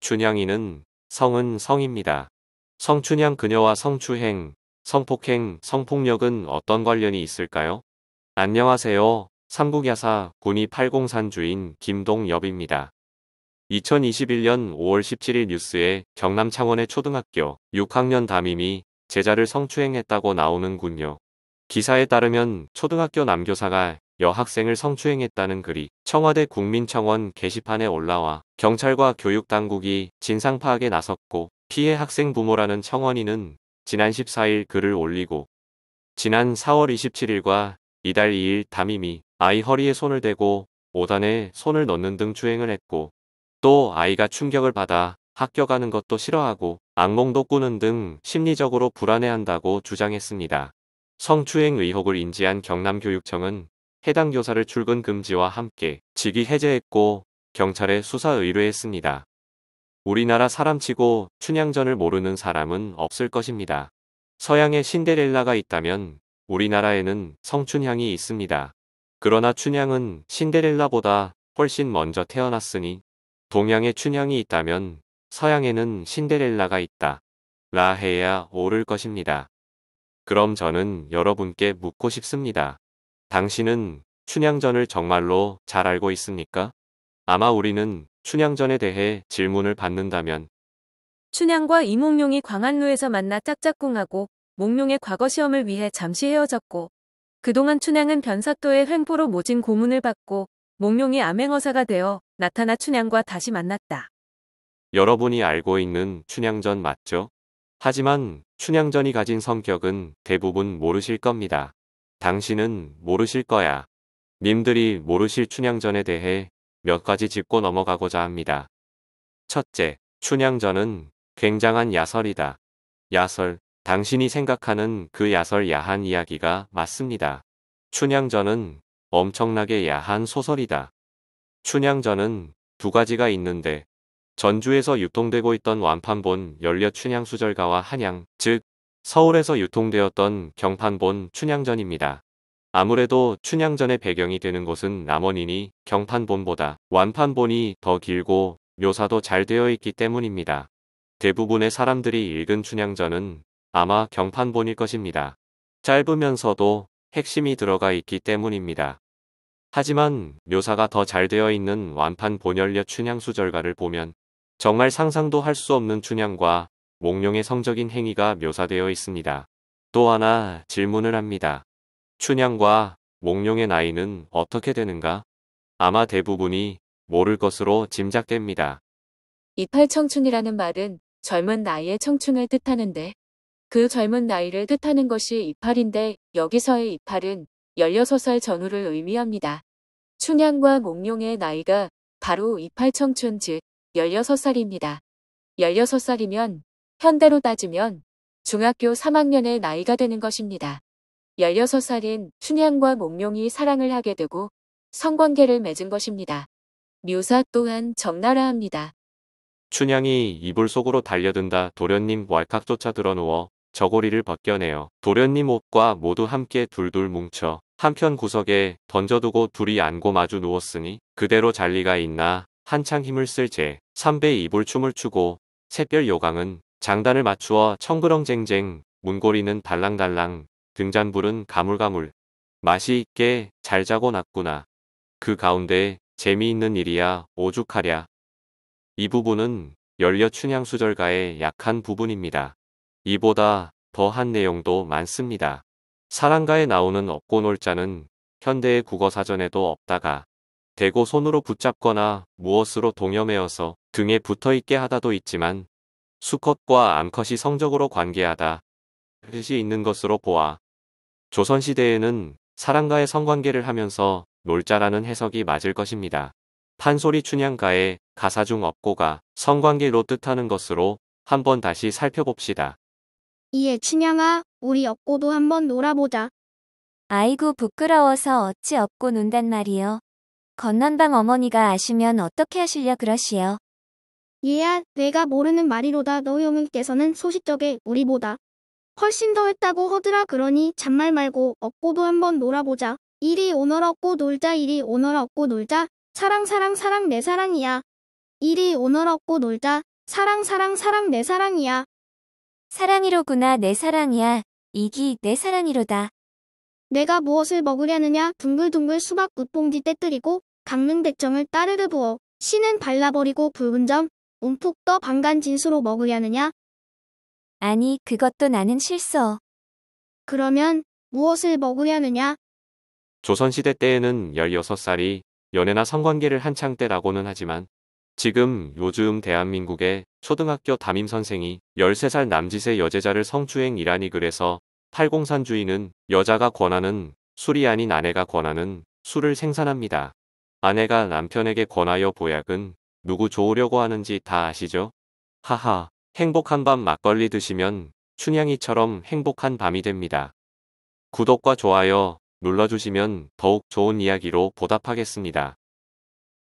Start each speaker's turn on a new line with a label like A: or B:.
A: 춘향이는 성은 성입니다. 성춘향 그녀와 성추행, 성폭행, 성폭력은 어떤 관련이 있을까요? 안녕하세요. 삼국야사 군이 803 주인 김동엽입니다. 2021년 5월 17일 뉴스에 경남 창원의 초등학교 6학년 담임이 제자를 성추행했다고 나오는군요. 기사에 따르면 초등학교 남교사가 여학생을 성추행했다는 글이 청와대 국민청원 게시판에 올라와 경찰과 교육당국이 진상 파악에 나섰고 피해 학생 부모라는 청원인은 지난 14일 글을 올리고 지난 4월 27일과 이달 2일 담임이 아이 허리에 손을 대고 오단에 손을 넣는 등 추행을 했고 또 아이가 충격을 받아 학교 가는 것도 싫어하고 악몽도 꾸는 등 심리적으로 불안해한다고 주장했습니다. 성추행 의혹을 인지한 경남교육청은 해당 교사를 출근 금지와 함께 직위 해제했고 경찰에 수사 의뢰했습니다. 우리나라 사람치고 춘향전을 모르는 사람은 없을 것입니다. 서양에 신데렐라가 있다면 우리나라에는 성춘향이 있습니다. 그러나 춘향은 신데렐라보다 훨씬 먼저 태어났으니 동양에 춘향이 있다면 서양에는 신데렐라가 있다. 라 해야 옳을 것입니다. 그럼 저는 여러분께 묻고 싶습니다. 당신은 춘향전을 정말로 잘 알고 있습니까? 아마 우리는 춘향전에 대해 질문을 받는다면
B: 춘향과 이몽룡이 광안루에서 만나 짝짝꿍하고 몽룡의 과거 시험을 위해 잠시 헤어졌고 그동안 춘향은 변사또의 횡포로 모진 고문을 받고 몽룡이 암행어사가 되어 나타나 춘향과 다시 만났다.
A: 여러분이 알고 있는 춘향전 맞죠? 하지만 춘향전이 가진 성격은 대부분 모르실 겁니다. 당신은 모르실 거야. 님들이 모르실 춘향전에 대해 몇 가지 짚고 넘어가고자 합니다. 첫째, 춘향전은 굉장한 야설이다. 야설, 당신이 생각하는 그 야설 야한 이야기가 맞습니다. 춘향전은 엄청나게 야한 소설이다. 춘향전은 두 가지가 있는데 전주에서 유통되고 있던 완판본 연려 춘향수절가와 한양, 즉 서울에서 유통되었던 경판본 춘향전입니다. 아무래도 춘향전의 배경이 되는 곳은 남원이니 경판본보다 완판본이 더 길고 묘사도 잘 되어 있기 때문입니다. 대부분의 사람들이 읽은 춘향전은 아마 경판본일 것입니다. 짧으면서도 핵심이 들어가 있기 때문입니다. 하지만 묘사가 더 잘 되어 있는 완판 본연려 춘향수절가를 보면 정말 상상도 할 수 없는 춘향과 몽룡의 성적인 행위가 묘사되어 있습니다. 또 하나 질문을 합니다. 춘향과 몽룡의 나이는 어떻게 되는가? 아마 대부분이 모를 것으로 짐작됩니다.
B: 이팔청춘이라는 말은 젊은 나이의 청춘을 뜻하는데 그 젊은 나이를 뜻하는 것이 이팔인데 여기서의 이팔은 16살 전후를 의미합니다. 춘향과 몽룡의 나이가 바로 이팔청춘 즉 16살입니다. 16살이면 현대로 따지면 중학교 3학년의 나이가 되는 것입니다. 16살인 춘향과 몽룡이 사랑을 하게 되고 성관계를 맺은 것입니다. 묘사 또한 적나라합니다.
A: 춘향이 이불 속으로 달려든다 도련님 왈칵 쫓아 들어누워 저고리를 벗겨내어 도련님 옷과 모두 함께 둘둘 뭉쳐 한편 구석에 던져두고 둘이 안고 마주 누웠으니 그대로 잘 리가 있나 한창 힘을 쓸 제 3배 이불 춤을 추고 샛별 요강은 장단을 맞추어 청그렁쟁쟁 문고리는 달랑달랑 등잔불은 가물가물 맛이 있게 잘 자고 났구나. 그 가운데 재미있는 일이야 오죽하랴. 이 부분은 연려 춘향수절가의 약한 부분입니다. 이보다 더한 내용도 많습니다. 사랑가에 나오는 업고 놀자는 현대의 국어사전에도 없다가 대고 손으로 붙잡거나 무엇으로 동여매어서 등에 붙어있게 하다도 있지만 수컷과 암컷이 성적으로 관계하다 뜻이 있는 것으로 보아 조선시대에는 사랑가의 성관계를 하면서 놀자라는 해석이 맞을 것입니다. 판소리 춘향가의 가사 중 업고가 성관계로 뜻하는 것으로 한번 다시 살펴봅시다.
C: 이에 춘향아, 우리 업고도 한번 놀아보자.
D: 아이고 부끄러워서 어찌 업고 논단 말이요. 건넌방 어머니가 아시면 어떻게 하시려 그러시오.
C: 얘야, 내가 모르는 말이로다. 너희 어머니께서는 소시적에 우리보다 훨씬 더 했다고 하더라. 그러니 잔말 말고 업고도 한번 놀아보자. 이리 오너라 업고 놀자. 이리 오너라 업고 놀자. 사랑 사랑 사랑 내 사랑이야. 이리 오너라 업고 놀자. 사랑, 사랑, 사랑, 내 사랑이야.
D: 사랑이로구나 내 사랑이야. 이기 내 사랑이로다.
C: 내가 무엇을 먹으려느냐. 둥글둥글 수박 웃봉지 떼뜨리고 강릉백정을 따르르 부어 씨는 발라버리고 붉은 점 움푹 떠 방간 진수로 먹으려느냐.
D: 아니 그것도 나는 싫소.
C: 그러면 무엇을 먹으려느냐.
A: 조선시대 때에는 16살이 연애나 성관계를 한창 때라고는 하지만 지금 요즘 대한민국의 초등학교 담임선생이 13살 남짓의 여제자를 성추행이라니. 그래서 팔공산주의는 여자가 권하는 술이 아닌 아내가 권하는 술을 생산합니다. 아내가 남편에게 권하여 보약은 누구 좋으려고 하는지 다 아시죠? 하하, 행복한 밤 막걸리 드시면 춘향이처럼 행복한 밤이 됩니다. 구독과 좋아요 눌러주시면 더욱 좋은 이야기로 보답하겠습니다.